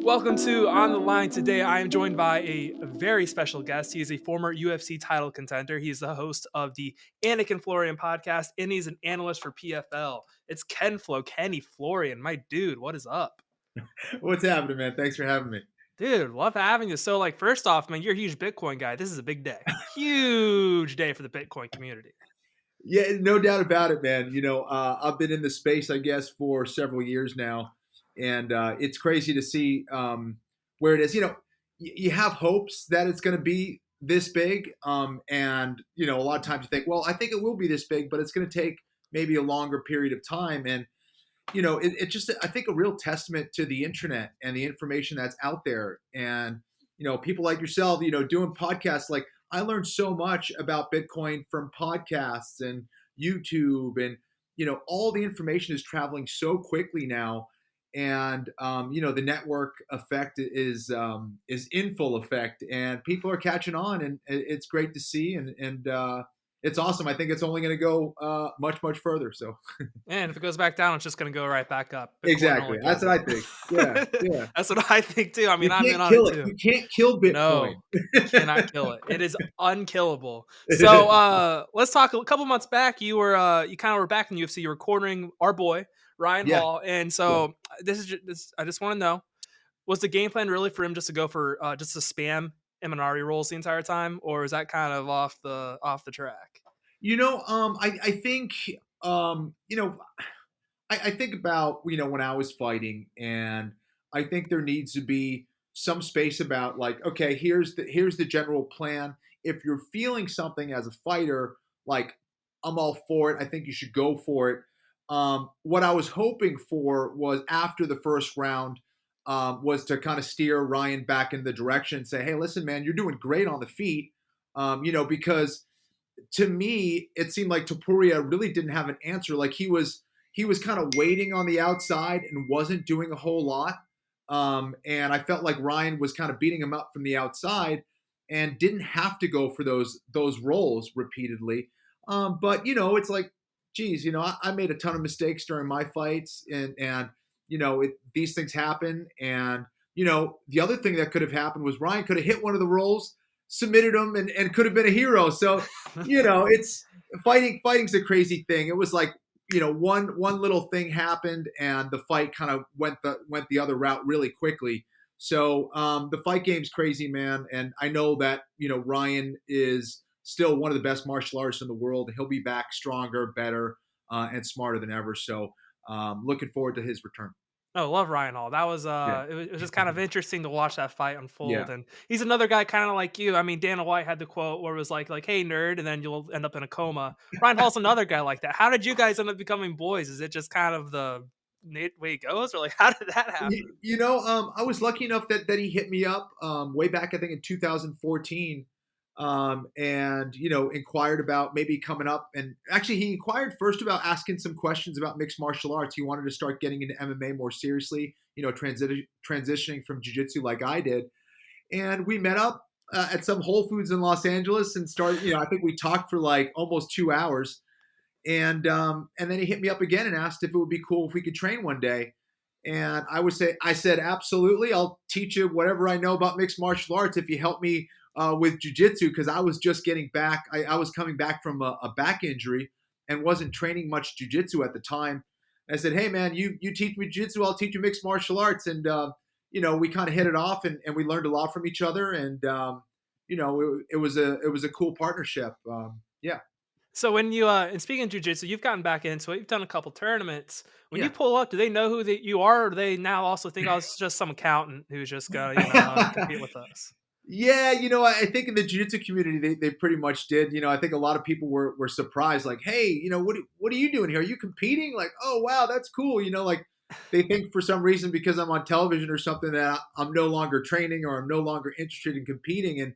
Welcome to On the Line. Today, I am joined by a very special guest. He is a former UFC title contender. He's the host of the Florian podcast, and he's an analyst for PFL. It's KenFlo, Kenny Florian. My dude, what is up? What's happening, man? Thanks for having me. Dude, love having you. So, first off, man, you're a huge Bitcoin guy. This is a big day. Huge day for the Bitcoin community. Yeah, no doubt about it, man. I've been in the space, I guess, for several years now, and it's crazy to see where it is. You have hopes that it's going to be this big, and a lot of times you think, well, I think it will be this big, but it's going to take maybe a longer period of time. And it's just, I think, a real testament to the internet and the information that's out there. And people like yourself, doing podcasts like. I learned so much about Bitcoin from podcasts and YouTube, and all the information is traveling so quickly now, and the network effect is in full effect, and people are catching on, and it's great to see, and it's awesome. I think it's only going to go much further. So, And if it goes back down, it's just going to go right back up. Bitcoin exactly, that's what I think. Yeah, yeah. That's what I think too. I mean, You I'm in can't on kill it it. too. You can't kill Bitcoin. No, you cannot kill it. It is unkillable. So let's talk. A couple months back, you kind of were back in UFC. You were cornering our boy Ryan Yeah, Hall, and yeah. so this. I just want to know: was the game plan really for him just to go for just to spam Imanari rolls the entire time, or is that kind of off the track? I think, I think about, when I was fighting, and I think there needs to be some space about, like, okay, here's the general plan. If you're feeling something as a fighter, like, I'm all for it. I think you should go for it. What I was hoping for was, after the first round, was to kind of steer Ryan back in the direction and say, hey, listen, man, you're doing great on the feet. Because to me, it seemed like Topuria really didn't have an answer. Like, he was kind of waiting on the outside and wasn't doing a whole lot. And I felt like Ryan was kind of beating him up from the outside and didn't have to go for those rolls repeatedly. But it's like, geez, I made a ton of mistakes during my fights, and these things happen. And the other thing that could have happened was Ryan could have hit one of the rolls, submitted him, and could have been a hero. So it's fighting's a crazy thing. It was like, one little thing happened, and the fight kind of went the other route really quickly. So the fight game's crazy, man. And I know that Ryan is still one of the best martial artists in the world. He'll be back stronger, better, and smarter than ever. So looking forward to his return. Oh, love Ryan Hall. That was Yeah, it was just kind of interesting to watch that fight yeah. unfold. And he's another guy kind of like you. I mean, Dana White had the quote where it was like, hey nerd, and then you'll end up in a coma. Ryan Hall's another guy like that. How did you guys end up becoming boys? Is it just kind of the way it goes, or like how did that happen? I was lucky enough that he hit me up way back, I think, in 2014, and inquired about maybe coming up. And actually, he inquired first about asking some questions about mixed martial arts. He wanted to start getting into MMA more seriously, transitioning from jiu-jitsu like I did. And we met up at some Whole Foods in Los Angeles and started. I think we talked for like almost 2 hours. And then he hit me up again and asked if it would be cool if we could train one day. And I said, absolutely. I'll teach you whatever I know about mixed martial arts if you help me with jujitsu, because I was just getting back. I was coming back from a back injury and wasn't training much jujitsu at the time. And I said, hey, man, you teach me jujitsu, I'll teach you mixed martial arts. And, we kind of hit it off, and we learned a lot from each other. And, it was a cool partnership. Yeah. So when you and speaking of jujitsu, you've gotten back into it. You've done a couple tournaments. When you Yeah. pull up, do they know who that you are, or do they now also think, oh, it's just some accountant who's just gonna compete with us? Yeah, I think in the jiu-jitsu community, they pretty much did. I think a lot of people were surprised, like, hey, what are you doing here? Are you competing? Like, oh, wow, that's cool. Like, they think for some reason, because I'm on television or something, that I'm no longer training, or I'm no longer interested in competing. And,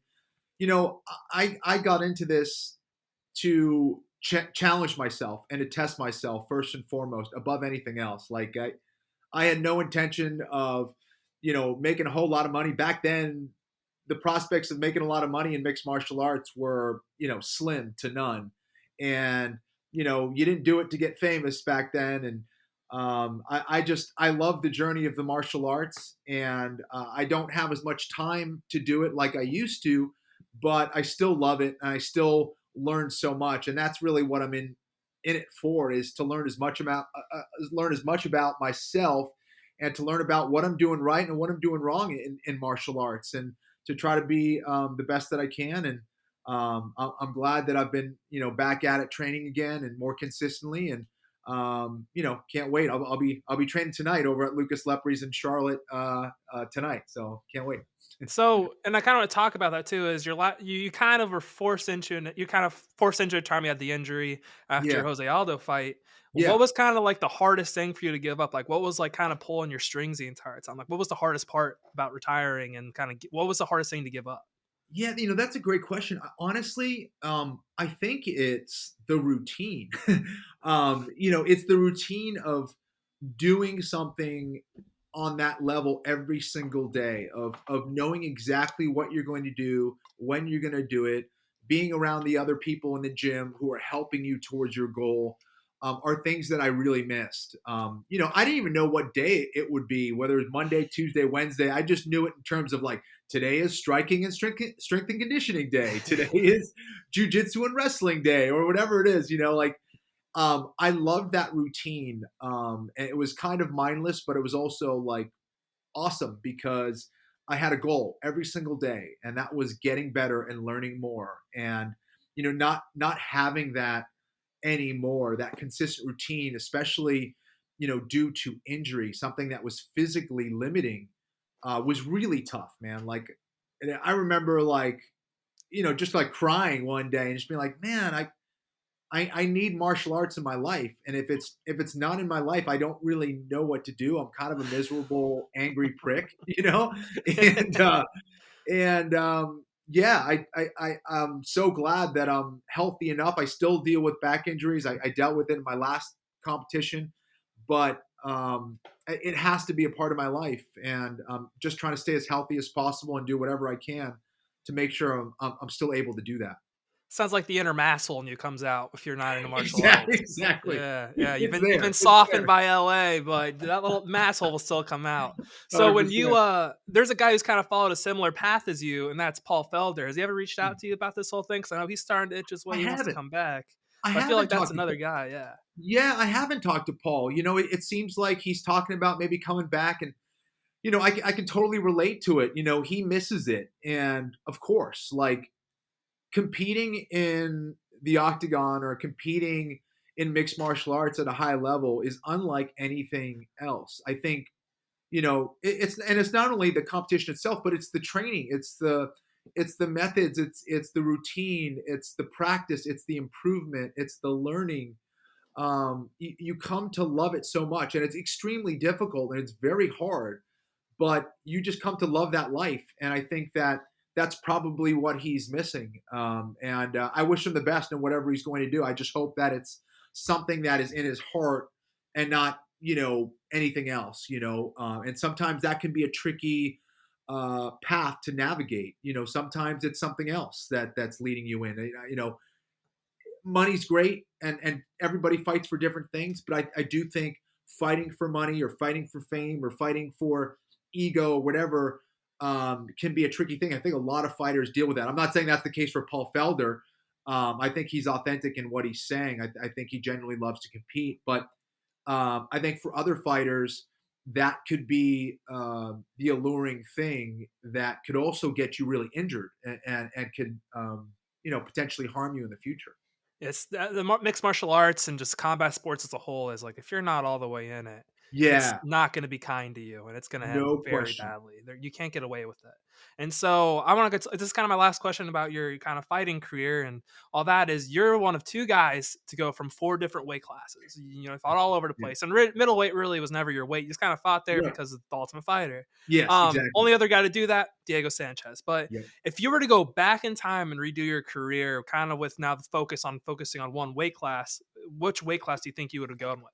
I got into this to challenge myself and to test myself first and foremost above anything else. Like, I had no intention of, making a whole lot of money back then. The prospects of making a lot of money in mixed martial arts were, slim to none. And, you didn't do it to get famous back then. And I love the journey of the martial arts, and I don't have as much time to do it like I used to, but I still love it, and I still learn so much, and that's really what I'm in it for, is to learn as much about myself, and to learn about what I'm doing right and what I'm doing wrong in martial arts, and to try to be the best that I can. And I'm glad that I've been back at it training again and more consistently. And can't wait. I'll be training tonight over at Lucas Leprie's in Charlotte tonight. So can't wait. So, and I kind of want to talk about that too. Is you kind of were forced into you kind of forced into a time you had the injury after Yeah, your Jose Aldo fight. What yeah, was kind of like the hardest thing for you to give up? Like, what was like kind of pulling your strings the entire time? Like, what was the hardest part about retiring, and kind of what was the hardest thing to give up? yeah. That's a great question. Honestly, I think it's the routine. It's the routine of doing something on that level every single day, of knowing exactly what you're going to do, when you're going to do it, being around the other people in the gym who are helping you towards your goal, are things that I really missed. I didn't even know what day it would be, whether it was Monday, Tuesday, Wednesday. I just knew it in terms of like, today is striking and strength and conditioning day. Today is jujitsu and wrestling day, or whatever it is. I loved that routine. And it was kind of mindless, but it was also like awesome, because I had a goal every single day, and that was getting better and learning more. And not having that anymore, that consistent routine, especially due to injury, something that was physically limiting, was really tough, man. Like, and I remember, like, just like crying one day and just being like, man, I need martial arts in my life, and if it's not in my life, I don't really know what to do. I'm kind of a miserable, angry prick, and yeah, I'm so glad that I'm healthy enough. I still deal with back injuries. I dealt with it in my last competition, but it has to be a part of my life, and I'm just trying to stay as healthy as possible and do whatever I can to make sure I'm still able to do that. Sounds like the inner masshole in you comes out if you're not into martial Exactly, arts. exactly. Yeah, yeah. You've It's been you've there. been It's softened there. by LA, but that little masshole will still come out. So when you 100%. there's a guy who's kind of followed a similar path as you, and that's Paul Felder. Has he ever reached out to you about this whole thing? Because I know he's starting to itch his I way. He wants to haven't. come back. I But I feel like haven't that's talked to another Paul. guy. Yeah. Yeah, I haven't talked to Paul. It seems like he's talking about maybe coming back, and I can totally relate to it. He misses it, and of course, like, competing in the octagon or competing in mixed martial arts at a high level is unlike anything else. I think it's not only the competition itself, but it's the training, it's the methods, it's the routine, it's the practice, it's the improvement, it's the learning. You come to love it so much, and it's extremely difficult and it's very hard, but you just come to love that life. And I think that that's probably what he's missing. And I wish him the best in whatever he's going to do. I just hope that it's something that is in his heart and not, anything else. And sometimes that can be a tricky path to navigate. Sometimes it's something else that's leading you in. Money's great, and everybody fights for different things, but I do think fighting for money, or fighting for fame, or fighting for ego, or whatever, can be a tricky thing. I think a lot of fighters deal with that. I'm not saying that's the case for Paul Felder. I think he's authentic in what he's saying. I think he genuinely loves to compete, but I think for other fighters, that could be the alluring thing that could also get you really injured, and could potentially harm you in the future. It's the mixed martial arts and just combat sports as a whole is like if you're not all the way in it, it's Yeah, not going to be kind to you, and it's going to end no very question. badly. You can't get away with it. And so I want to get. This is kind of my last question about your kind of fighting career and all that. Is you're one of two guys to go from four different weight classes. You fought all over the Yeah, place, and middleweight really was never your weight. You just kind of fought there right. because of the Ultimate Fighter. Yes, exactly. Only other guy to do that, Diego Sanchez. But Yep. if you were to go back in time and redo your career, kind of with now the focusing on one weight class, which weight class do you think you would have gone with?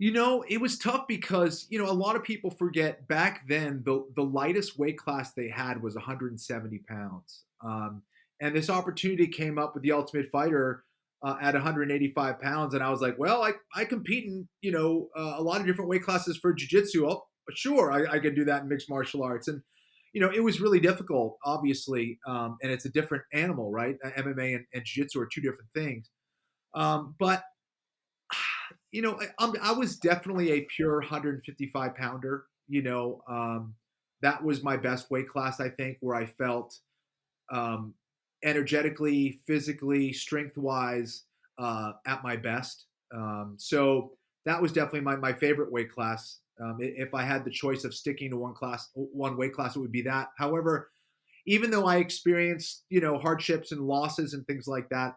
It was tough because, a lot of people forget back then the lightest weight class they had was 170 pounds. And this opportunity came up with the Ultimate Fighter. at 185 pounds. And I was like, well, I compete in, a lot of different weight classes for jiu-jitsu. Oh, sure, I could do that in mixed martial arts. And, it was really difficult, obviously. And it's a different animal, right? MMA and jiu-jitsu are two different things. But, I was definitely a pure 155 pounder. That was my best weight class, I think, where I felt um, energetically, physically, strength wise at my best. So that was definitely my favorite weight class. If I had the choice of sticking to one weight class, it would be that. However, even though I experienced, hardships and losses and things like that,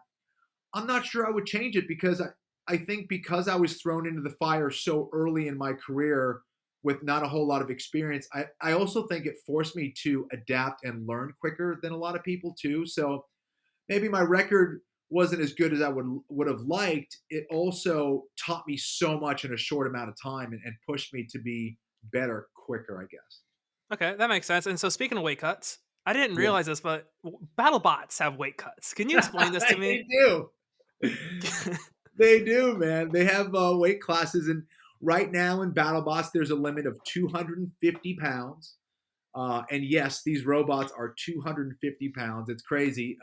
I'm not sure I would change it because I think because I was thrown into the fire so early in my career with not a whole lot of experience, I also think it forced me to adapt and learn quicker than a lot of people too. So maybe my record wasn't as good as I would have liked. It also taught me so much in a short amount of time and pushed me to be better quicker, I guess. Okay, that makes sense. And so speaking of weight cuts, I didn't Yeah. realize this, but Battlebots have weight cuts. Can you explain this to me? They do. They do, man. They have weight classes, and right now in BattleBots, there's a limit of 250 pounds. And yes, these robots are 250 pounds. It's crazy.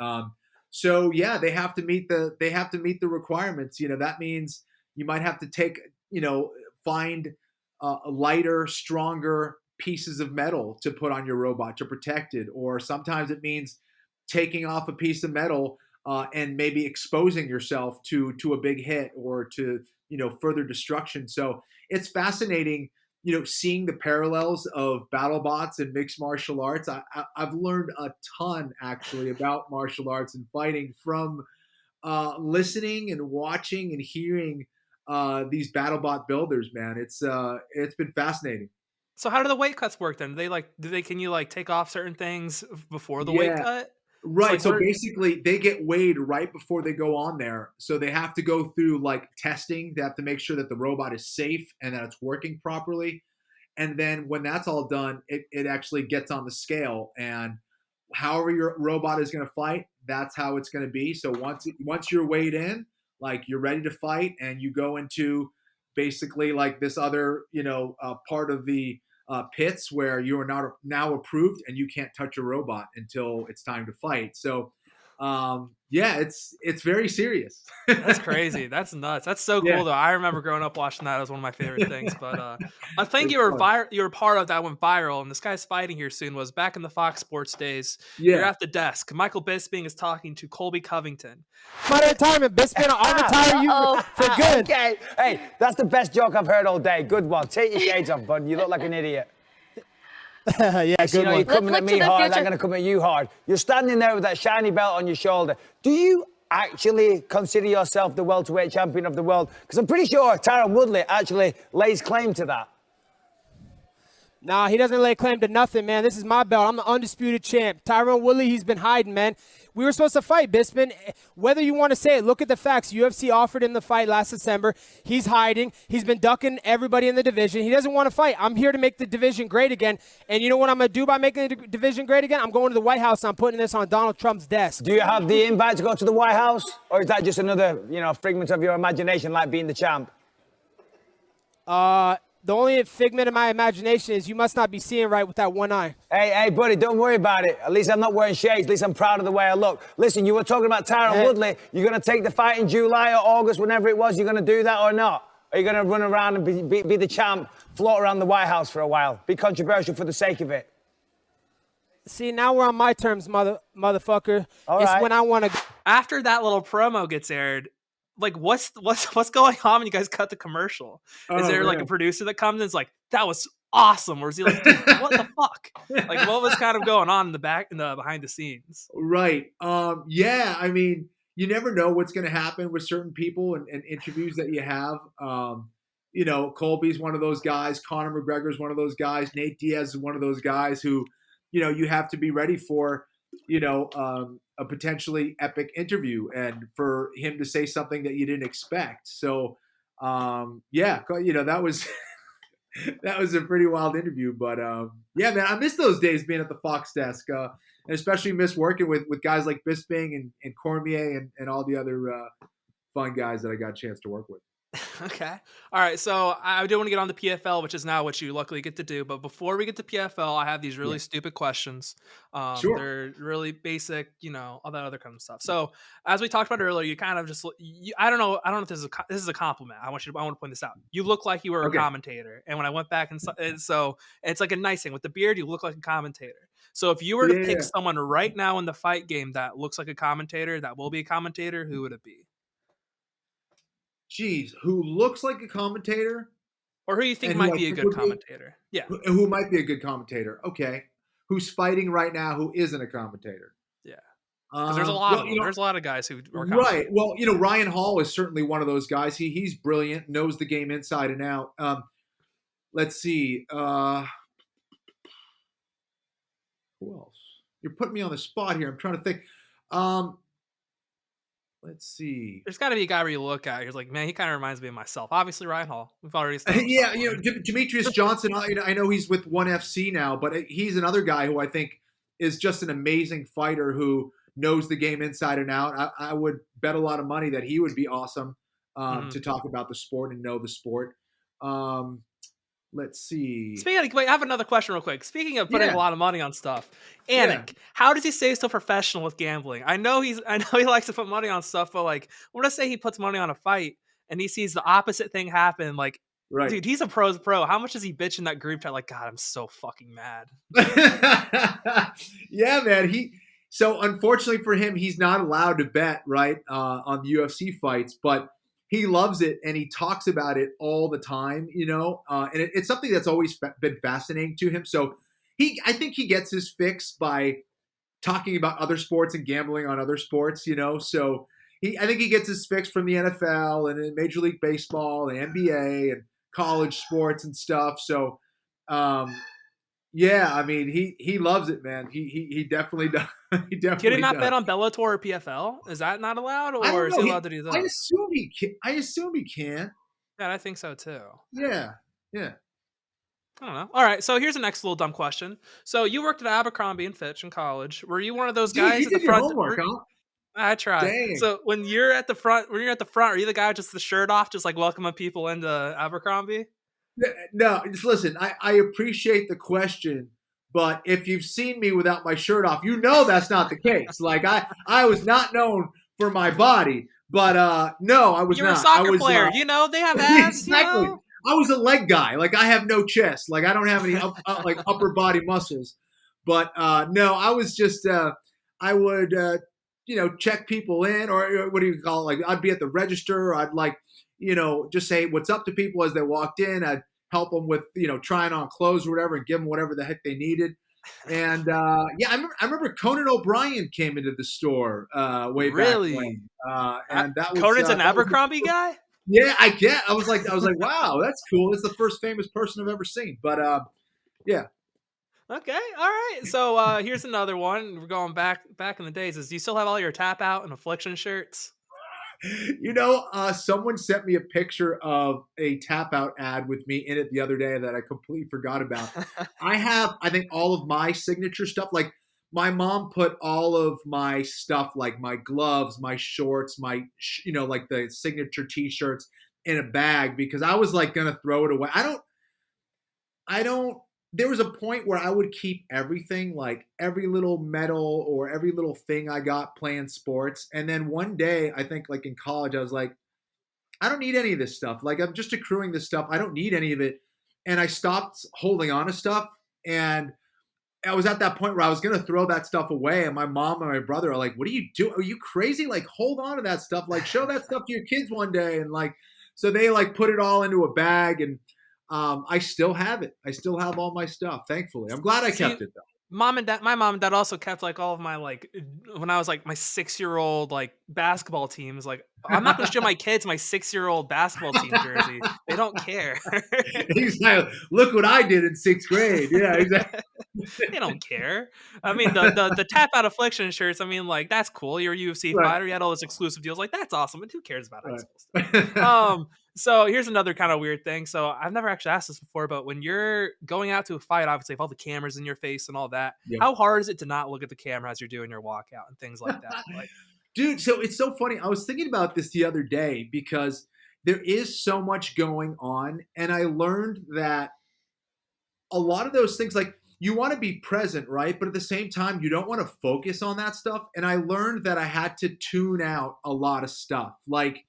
So yeah, they have to meet the requirements. That means you might have to find lighter, stronger pieces of metal to put on your robot to protect it, or sometimes it means taking off a piece of metal and maybe exposing yourself to a big hit or to further destruction. So it's fascinating, seeing the parallels of BattleBots and mixed martial arts. I've learned a ton actually about martial arts and fighting from listening and watching and hearing these BattleBot builders. Man, it's been fascinating. So how do the weight cuts work then? Can you like take off certain things before the weight Yeah. cut? So Right. like So what are basically, they get weighed right before they go on there. So they have to go through like testing. They have to make sure that the robot is safe and that it's working properly. And then when that's all done, it actually gets on the scale. And however your robot is going to fight, that's how it's going to be. So once you're weighed in, like you're ready to fight, and you go into basically like this other part of the pits where you are not now approved and you can't touch a robot until it's time to fight. So yeah, it's very serious. That's crazy. That's nuts. That's so Yeah. cool though. I remember growing up watching that as one of my favorite things. But a thing It's you were fun. you were part of that went viral, and this guy's fighting here soon was back in the Fox Sports days. You're Yeah. at the desk. Michael Bisping is talking to Colby Covington. My retirement, Bisping. I'll retire you for good. Okay. Hey, that's the best joke I've heard all day. Good one. Take your shades off, bud. You look like an idiot. Yeah, You good know, one. you're coming Let's at look me to the hard, future. I'm going to come at you hard. You're standing there with that shiny belt on your shoulder. Do you actually consider yourself the welterweight champion of the world? Because I'm pretty sure Tyron Woodley actually lays claim to that. Nah, he doesn't lay claim to nothing, man. This is my belt. I'm the undisputed champ. Tyron Woodley, he's been hiding, man. We were supposed to fight, Bisping. Whether you want to say it, look at the facts. UFC offered him the fight last December. He's hiding. He's been ducking everybody in the division. He doesn't want to fight. I'm here to make the division great again. And you know what I'm going to do by making the division great again? I'm going to the White House and I'm putting this on Donald Trump's desk. Do you have the invite to go to the White House? Or is that just another, figment of your imagination like being the champ? The only figment of my imagination is you must not be seeing right with that one eye. Hey, buddy, don't worry about it. At least I'm not wearing shades. At least I'm proud of the way I look. Listen, you were talking about Tyron Woodley. You're going to take the fight in July or August, whenever it was. You're going to do that or not? Are you going to run around and be the champ, float around the White House for a while? Be controversial for the sake of it? See, now we're on my terms, motherfucker. All it's right. when I want to. After that little promo gets aired, like what's going on when you guys cut the commercial? Is there like a producer that comes in and is like, that was awesome? Or is he like, dude, what the fuck? Like what was kind of going on in the behind the scenes? Right. Yeah. I mean, you never know what's going to happen with certain people and interviews that you have. Colby's one of those guys. Conor McGregor's one of those guys. Nate Diaz is one of those guys who, you have to be ready for, a potentially epic interview and for him to say something that you didn't expect. So, that was that was a pretty wild interview. But yeah, man, I miss those days being at the Fox desk, and especially miss working with guys like Bisping and Cormier and all the other fun guys that I got a chance to work with. Okay. All right. So I do want to get on the PFL, which is now what you luckily get to do. But before we get to PFL, I have these Yeah. really stupid questions. Sure. They're really basic, all that other kind of stuff. So as we talked about earlier, you kind of just, I don't know if this is a compliment. I want to point this out. You look like you were a Okay. commentator. And when I went back and so it's like a nice thing with the beard, you look like a commentator. So if you were to pick Yeah. someone right now in the fight game that looks like a commentator, that will be a commentator, who would it be? Geez, who looks like a commentator Or who you think and who might I be a think good would be commentator? Yeah. who might be a good commentator? Okay, who's fighting right now? Who isn't a commentator? Yeah. Because there's a lot Well, of them. There's a lot of guys who are right. Well, Ryan Hall is certainly one of those guys. He's brilliant, knows the game inside and out. Let's see. Who else? You're putting me on the spot here. I'm trying to think. Let's see. There's got to be a guy where you look at, you're like, man, he kind of reminds me of myself. Obviously, Ryan Hall. We've already established Yeah, that one. Demetrius Johnson. I know he's with ONE FC now, but he's another guy who I think is just an amazing fighter who knows the game inside and out. I would bet a lot of money that he would be awesome to talk about the sport and know the sport. Let's see. Wait, I have another question real quick. Speaking of putting a lot of money on stuff, Anik, how does he stay so professional with gambling? I know he likes to put money on stuff, but like, let's say he puts money on a fight and he sees the opposite thing happen. Like, right. Dude, he's a pro's pro. How much does he bitch in that group chat? Like, God, I'm so fucking mad. Yeah, man. So unfortunately for him, he's not allowed to bet on the UFC fights, but he loves it and he talks about it all the time, and it's something that's always been fascinating to him. So I think he gets his fix by talking about other sports and gambling on other sports, so I think he gets his fix from the NFL and Major League Baseball and NBA and college sports and stuff. So, yeah, I mean, he loves it, man. He definitely does. He definitely Can he not does. bet on Bellator or PFL? Is that not allowed, or is he allowed to do that? I assume he can. Yeah, I think so too. Yeah. I don't know. All right, so here's the next little dumb question. So you worked at Abercrombie and Fitch in college. Were you one of those guys at the front? Homework, huh? I tried. Dang. So when you're at the front, are you the guy with just the shirt off, just like welcoming people into Abercrombie? No, just listen. I appreciate the question, but if you've seen me without my shirt off, that's not the case. Like I was not known for my body, but no, I was not. You're a soccer player. They have abs. Exactly. I was a leg guy. Like I have no chest. Like I don't have any upper body muscles. But no, I was just I would check people in, or what do you call it? Like I'd be at the register. I'd just say what's up to people as they walked in. I'd help them with trying on clothes or whatever, and give them whatever the heck they needed. And I remember Conan O'Brien came into the store way back when. And that was Conan's an Abercrombie guy. Yeah, I was like, wow, that's cool. It's the first famous person I've ever seen. But yeah. Okay, all right. So here's another one. We're going back in the days. Do you still have all your Tapout and Affliction shirts? Someone sent me a picture of a Tapout ad with me in it the other day that I completely forgot about. I have, I think, all of my signature stuff. Like my mom put all of my stuff, like my gloves, my shorts, my, like the signature t-shirts in a bag because I was like going to throw it away. There was a point where I would keep everything, like every little medal or every little thing I got playing sports. And then one day, I think like in college, I was like, I don't need any of this stuff. Like I'm just accruing this stuff. I don't need any of it. And I stopped holding on to stuff. And I was at that point where I was going to throw that stuff away. And my mom and my brother are like, what are you doing? Are you crazy? Like, hold on to that stuff. Like, show that stuff to your kids one day. And like, so they like put it all into a bag and I still have it. I still have all my stuff, thankfully. I'm glad I kept it, though. My mom and dad also kept like all of my when I was like my 6-year-old like basketball teams. Like I'm not gonna show my kids my 6-year-old basketball team jersey. They don't care. Exactly. Look what I did in 6th grade. Yeah, exactly. They don't care. I mean the Tapout Affliction shirts. I mean like that's cool. You're a UFC fighter. You had all those exclusive deals. Like that's awesome. But who cares about high school stuff? So here's another kind of weird thing. So I've never actually asked this before, but when you're going out to a fight, obviously with all the cameras in your face and all that, how hard is it to not look at the camera as you're doing your walkout and things like that? Like, Dude, so it's so funny. I was thinking about this the other day because there is so much going on. And I learned that a lot of those things, like you want to be present, right? But at the same time, you don't want to focus on that stuff. And I learned that I had to tune out a lot of stuff. Like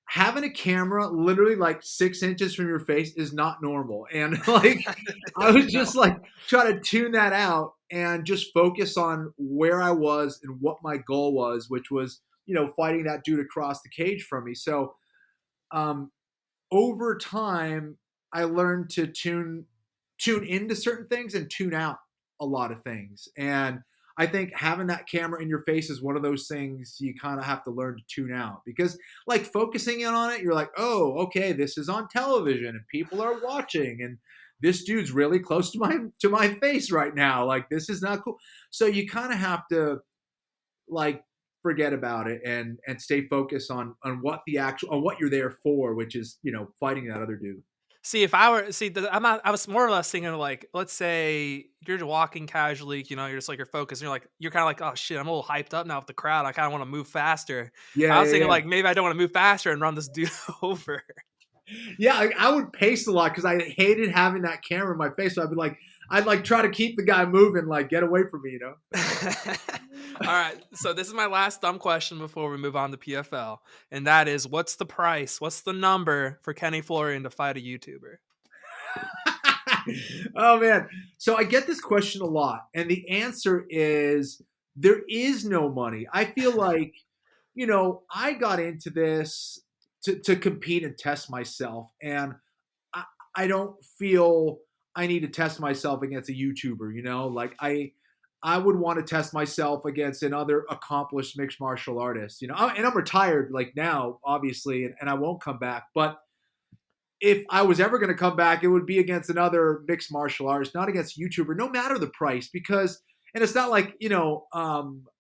having a camera literally like 6 inches from your face is not normal. And like, I was just like trying to tune that out and just focus on where I was and what my goal was, which was, fighting that dude across the cage from me. So, um, over time, I learned to tune into certain things and tune out a lot of things. And I think having that camera in your face is one of those things you kind of have to learn to tune out because like focusing in on it, you're like, oh, okay, this is on television and people are watching and this dude's really close to my face right now. Like this is not cool. So you kind of have to like forget about it and stay focused on what you're there for, which is, fighting that other dude. See, if I were I'm not. I was more or less thinking like, let's say you're walking casually, you're just like you're focused, and you're kind of like, oh shit, I'm a little hyped up now with the crowd. I kind of want to move faster. Yeah, I was yeah, thinking yeah. like maybe I don't want to move faster and run this dude over. Yeah, I would pace a lot because I hated having that camera in my face. So I'd like try to keep the guy moving, like get away from me, All right, so this is my last dumb question before we move on to PFL, and that is, what's the price? What's the number for Kenny Florian to fight a YouTuber? Oh man, so I get this question a lot, and the answer is there is no money. I feel like I got into this to compete and test myself, and I don't feel I need to test myself against a YouTuber. Like I would want to test myself against another accomplished mixed martial artist, and I'm retired like now, obviously, and I won't come back. But if I was ever going to come back, it would be against another mixed martial artist, not against a YouTuber, no matter the price, because, and it's not like,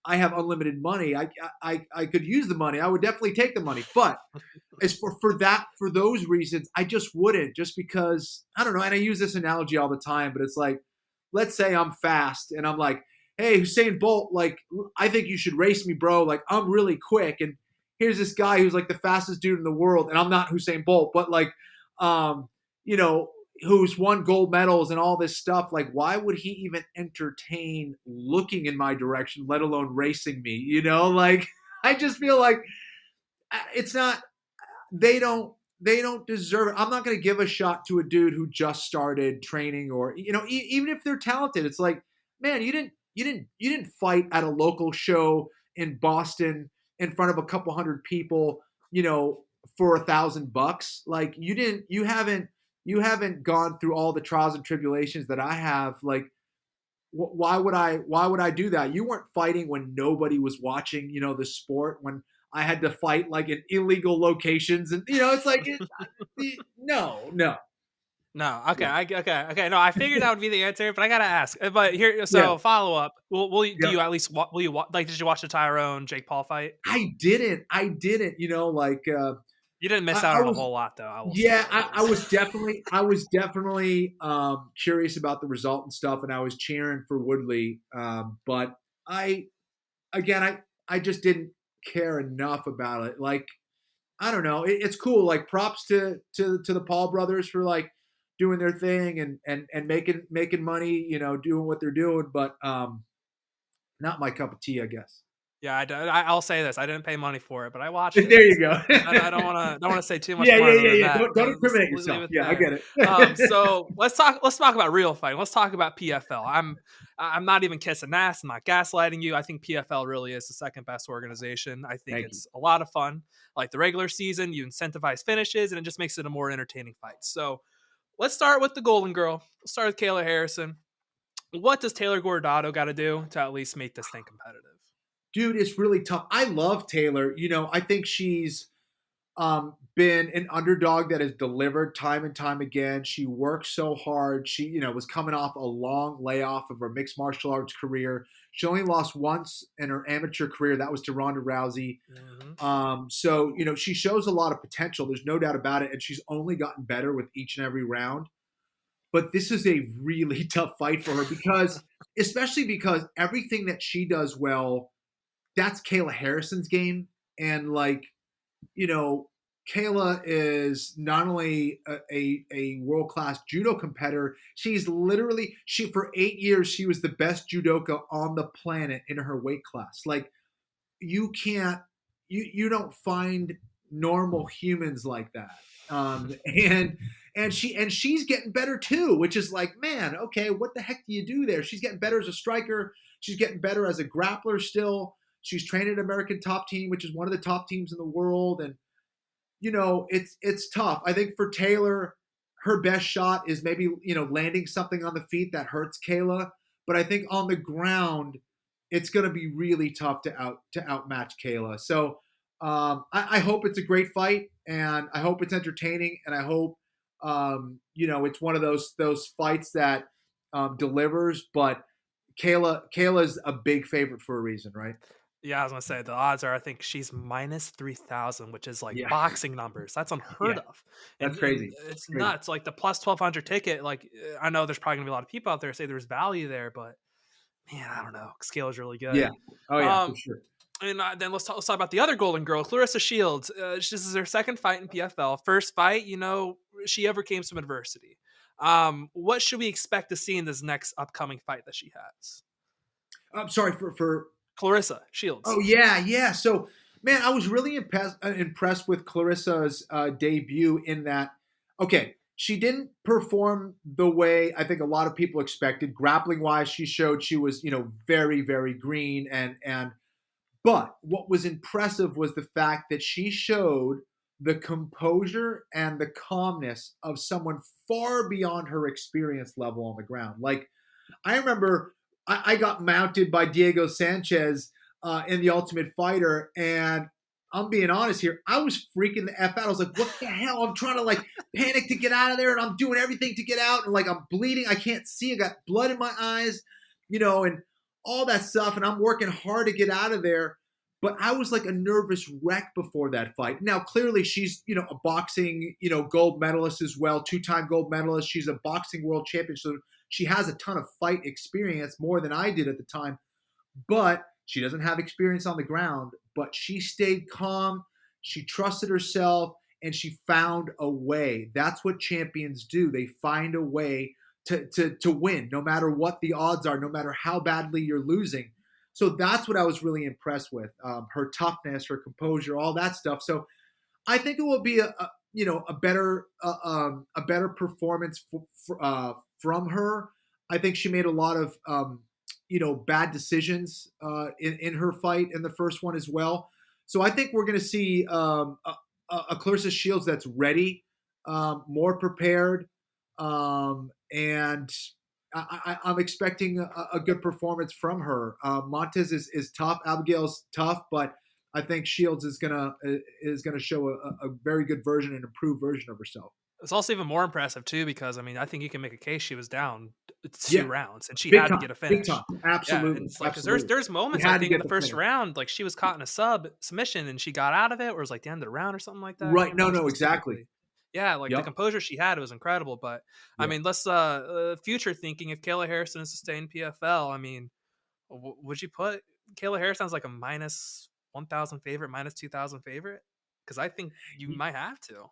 I have unlimited money. I could use the money. I would definitely take the money, but as for those reasons, I just wouldn't, just because I don't know. And I use this analogy all the time, but it's like, let's say I'm fast and I'm like, hey, Usain Bolt, like, I think you should race me, bro. Like, I'm really quick. And here's this guy who's like the fastest dude in the world. And I'm not Usain Bolt, but like, who's won gold medals and all this stuff. Like, why would he even entertain looking in my direction, let alone racing me? Like, I just feel like it's not, they don't deserve it. I'm not going to give a shot to a dude who just started training or, even if they're talented, it's like, man, you didn't fight at a local show in Boston in front of a couple hundred people, for $1,000. Like you haven't gone through all the trials and tribulations that I have. Like, why would I do that? You weren't fighting when nobody was watching, the sport, when I had to fight like in illegal locations, and it's like no. No, okay, okay. No, I figured that would be the answer, but I gotta ask. But here, so follow up. Will you, do you at least will you like? Did you watch the Tyrone Jake Paul fight? I didn't. Like you didn't miss out on a whole lot, though. I was definitely curious about the result and stuff, and I was cheering for Woodley. But I just didn't care enough about it. Like, I don't know. It's cool. Like, props to the Paul brothers for like doing their thing and making money, doing what they're doing, but not my cup of tea, I guess. Yeah, I'll say this: I didn't pay money for it, but I watched it. There you go. I don't want to say too much. Yeah. That. Don't incriminate yourself. Yeah, I get it. So let's talk about real fighting. Let's talk about PFL. I'm not even kissing ass. I'm not gaslighting you. I think PFL really is the second best organization. I think it's a lot of fun. Like the regular season, you incentivize finishes, and it just makes it a more entertaining fight. So let's start with the Golden Girl. Let's start with Kayla Harrison. What does Taylor Gordado got to do to at least make this thing competitive? Dude, it's really tough. I love Taylor. I think she's been an underdog that has delivered time and time again. She works so hard. She, was coming off a long layoff of her mixed martial arts career. She only lost once in her amateur career. That was to Ronda Rousey. Mm-hmm. So, she shows a lot of potential. There's no doubt about it. And she's only gotten better with each and every round. But this is a really tough fight for her especially because everything that she does well, that's Kayla Harrison's game. And like, you know, Kayla is not only a world-class judo competitor, she's literally, for 8 years, she was the best judoka on the planet in her weight class. Like, you can't, you don't find normal humans like that. And she's getting better too, which is like, man, okay, what the heck do you do there? She's getting better as a striker. She's getting better as a grappler still. She's training at American Top Team, which is one of the top teams in the world. And, you know, it's tough. I think for Taylor, her best shot is maybe, you know, landing something on the feet that hurts Kayla. But I think on the ground, it's going to be really tough to outmatch Kayla. So I hope it's a great fight, and I hope it's entertaining, and I hope you know, it's one of those fights that delivers. But Kayla's a big favorite for a reason, right? Yeah, I was gonna say the odds are I think she's minus 3,000, which is like Yeah, boxing numbers. That's unheard yeah, of, that's and crazy. it's Crazy. nuts. Like the plus 1,200 ticket. Like I know there's probably gonna be a lot of people out there say there's value there, but man, I don't know. Scale is really good. Yeah. Oh yeah, for Um, sure. and then let's talk about the other Golden Girl, Clarissa Shields. This is her second fight in PFL. First fight, you know, she overcame some adversity. What should we expect to see in this next upcoming fight that she has? I'm sorry for. Clarissa Shields. Oh yeah. So man, I was really impressed with Clarissa's debut in that. Okay, she didn't perform the way I think a lot of people expected. Grappling wise, she showed she was, you know, very very green and. But what was impressive was the fact that she showed the composure and the calmness of someone far beyond her experience level on the ground. Like, I remember I got mounted by Diego Sanchez in the Ultimate Fighter, and I'm being honest here, I was freaking the F out. I was like, what the hell? I'm trying to like panic to get out of there, and I'm doing everything to get out, and like I'm bleeding. I can't see. I got blood in my eyes, you know, and all that stuff, and I'm working hard to get out of there. But I was like a nervous wreck before that fight. Now, clearly, she's, you know, a boxing, you know, gold medalist as well, 2-time gold medalist. She's a boxing world champion, so she has a ton of fight experience, more than I did at the time. But she doesn't have experience on the ground. But she stayed calm. She trusted herself, and she found a way. That's what champions do. They find a way to win, no matter what the odds are, no matter how badly you're losing. So that's what I was really impressed with. Her toughness, her composure, all that stuff. So I think it will be a better performance from her. I think she made a lot of bad decisions in her fight in the first one as well. So I think we're going to see a Clarissa Shields that's ready, more prepared, and I'm expecting a good performance from her. Montez is tough. Abigail's tough, but I think Shields is gonna show a very good version, an improved version of herself. It's also even more impressive too because I mean I think you can make a case she was down two Yeah, rounds and she big had to time, get a big finish. time. Yeah, and Absolutely, it's like because there's absolutely. there's She moments I had to think in get the the first finish. round like she was caught in a submission and she got out of it, or it was like the end of the round or something like that. I Right? can't remember No, exactly. specifically. Yeah, like the Yep. composure she had was incredible. But I Yeah. mean, let's future thinking if Kayla Harrison is to stay in PFL. I mean, would you put Kayla Harrison as like a minus 1,000 favorite, minus 2,000 favorite? Because I think you might have to.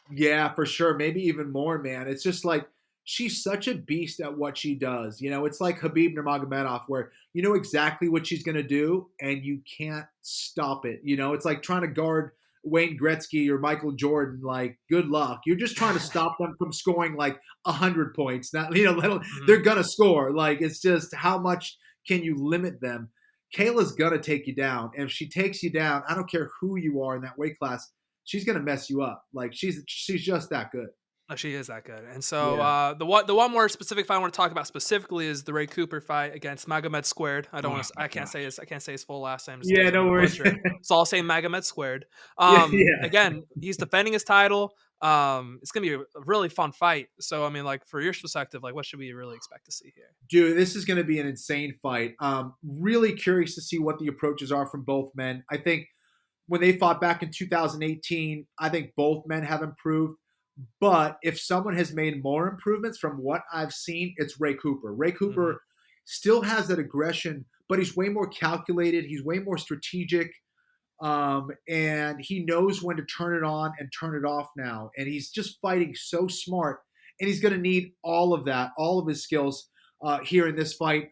Yeah, for sure. Maybe even more, man. It's just like she's such a beast at what she does. You know, it's like Habib Nurmagomedov, where you know exactly what she's going to do and you can't stop it. You know, it's like trying to guard Wayne Gretzky or Michael Jordan. Like, good luck. You're just trying to stop them from scoring like 100 points. Not, you know, they're going to score. Like, it's just how much can you limit them? Kayla's going to take you down. And if she takes you down, I don't care who you are in that weight class, she's gonna mess you up. Like she's just that good. Oh, she is that good. And so Yeah. the one more specific fight I want to talk about specifically is the Ray Cooper fight against Magomed Squared. I don't Oh want to. my I can't say gosh. his full last name just Yeah, because I'm no gonna worries. butcher it. So I'll say Magomed Squared. Yeah. Again, he's defending his title. It's gonna be a really fun fight. So I mean, like for your perspective, like what should we really expect to see here? Dude, this is gonna be an insane fight. Really curious to see what the approaches are from both men. I think when they fought back in 2018, I think both men have improved. But if someone has made more improvements from what I've seen, it's Ray Cooper. Ray Mm-hmm. Cooper still has that aggression, but he's way more calculated. He's way more strategic. And he knows when to turn it on and turn it off now. And he's just fighting so smart. And he's going to need all of that, all of his skills here in this fight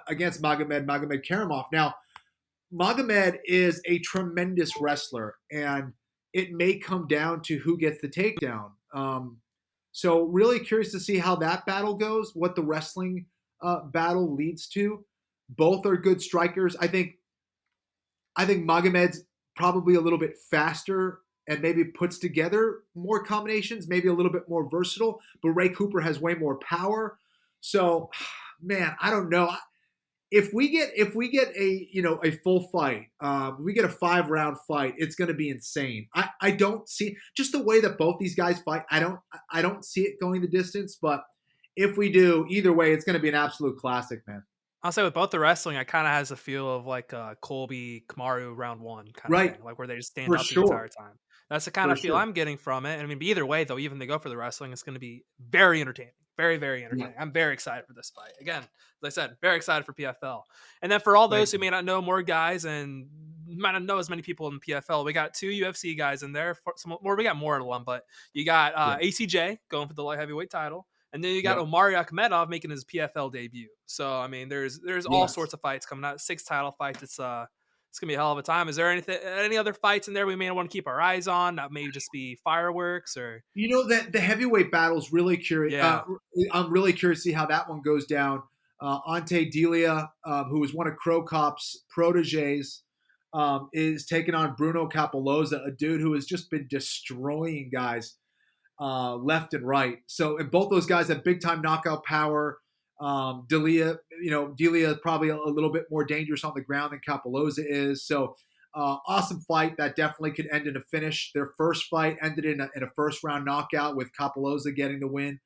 against Magomed Karamov. Now, Magomed is a tremendous wrestler, and it may come down to who gets the takedown. So really curious to see how that battle goes, what the wrestling battle leads to. Both are good strikers. I think Magomed's probably a little bit faster and maybe puts together more combinations, maybe a little bit more versatile, but Ray Cooper has way more power. So, man, I don't know. If we get a full fight, we get a 5-round fight, it's going to be insane. I don't see, just the way that both these guys fight, I don't see it going the distance, but if we do, either way, it's going to be an absolute classic, man. I'll say with both the wrestling, it kind of has a feel of like Colby Kamaru round 1 kind of thing, like where they just stand For up sure. the entire time. That's the kind of feel sure. I'm getting from it. And I mean, either way, though, even they go for the wrestling, it's going to be very entertaining. Very, very entertaining. Yeah. I'm very excited for this fight. Again, as I said, very excited for PFL. And then for all those who may not know more guys and might not know as many people in PFL, we got 2 UFC guys in there. We got more in one, but you got ACJ going for the light heavyweight title. And then you got Omari Akhmedov making his PFL debut. So, I mean, there's all sorts of fights coming out. 6 title fights. It's going to be a hell of a time. Is there any other fights in there we may want to keep our eyes on? That may just be fireworks or... That the heavyweight battle's really curious. Yeah. I'm really curious to see how that one goes down. Ante Delia, who was one of Crow Cop's proteges, is taking on Bruno Capoloza, a dude who has just been destroying guys left and right. So, and both those guys have big time knockout power. Delia is probably a little bit more dangerous on the ground than Capoloza is. So, awesome fight that definitely could end in a finish. Their first fight ended in a first round knockout with Capoloza getting the win.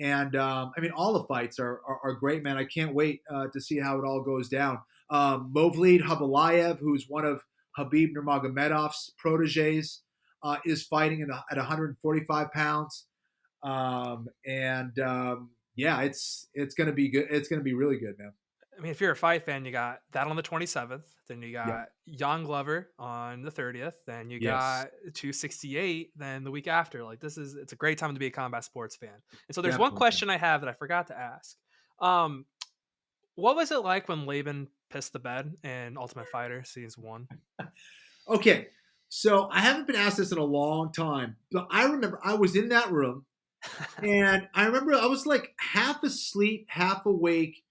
And I mean, all the fights are great, man. I can't wait to see how it all goes down. Movlid Habalayev, who's one of Habib Nurmagomedov's proteges, is fighting at 145 pounds. Yeah, it's going to be good. It's going to be really good, man. I mean, if you're a fight fan, you got that on the 27th. Then you got Jan Glover on the 30th. Then you got 268. Then the week after, like it's a great time to be a combat sports fan. And so there's one question I have that I forgot to ask. What was it like when Laban pissed the bed in Ultimate Fighter Season 1? Okay, so I haven't been asked this in a long time, but I remember I was in that room, and I remember I was like half asleep, half awake.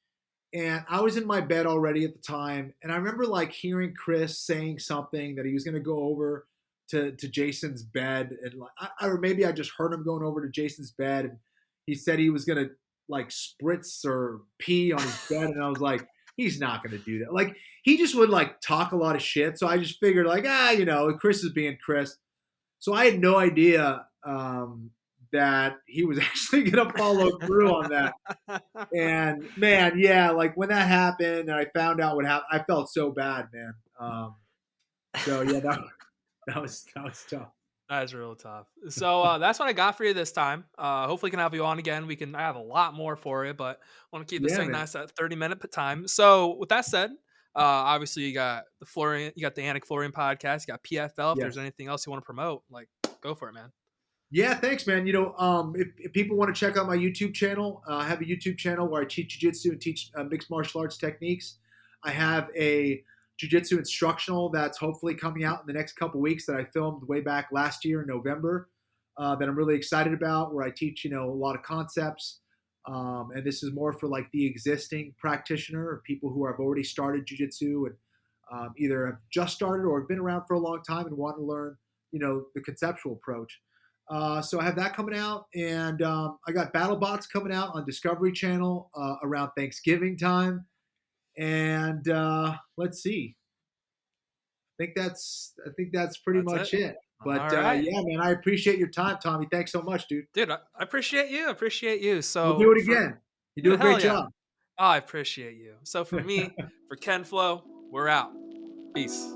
And I was in my bed already at the time. And I remember like hearing Chris saying something that he was going to go over to Jason's bed. And or maybe I just heard him going over to Jason's bed. And he said he was going to like spritz or pee on his bed. And I was like, he's not going to do that. Like he just would like talk a lot of shit. So I just figured like, Chris is being Chris. So I had no idea that he was actually going to follow through on that. And man, like when that happened and I found out what happened, I felt so bad, man. So yeah, that was tough. That is real tough. So that's what I got for you this time. Hopefully can have you on again. I have a lot more for you, but I want to keep this thing nice at 30-minute time. So with that said, obviously you got the Florian podcast, you got PFL. If there's anything else you want to promote, like go for it, man. Yeah, thanks, man. If people want to check out my YouTube channel, I have a YouTube channel where I teach jiu-jitsu and teach mixed martial arts techniques. I have a jiu-jitsu instructional that's hopefully coming out in the next couple weeks that I filmed way back last year in November that I'm really excited about, where I teach, a lot of concepts. And this is more for like the existing practitioner or people who have already started jiu-jitsu and either have just started or have been around for a long time and want to learn, the conceptual approach. So I have that coming out, and I got Battlebots coming out on Discovery Channel around Thanksgiving time. And let's see. I think that's pretty much it. But right. Yeah, man, I appreciate your time, Tommy. Thanks so much, dude. Dude, I appreciate you. I appreciate you. So we'll do it again. You do a great job. Oh, I appreciate you. So for me, for KenFlo, we're out. Peace.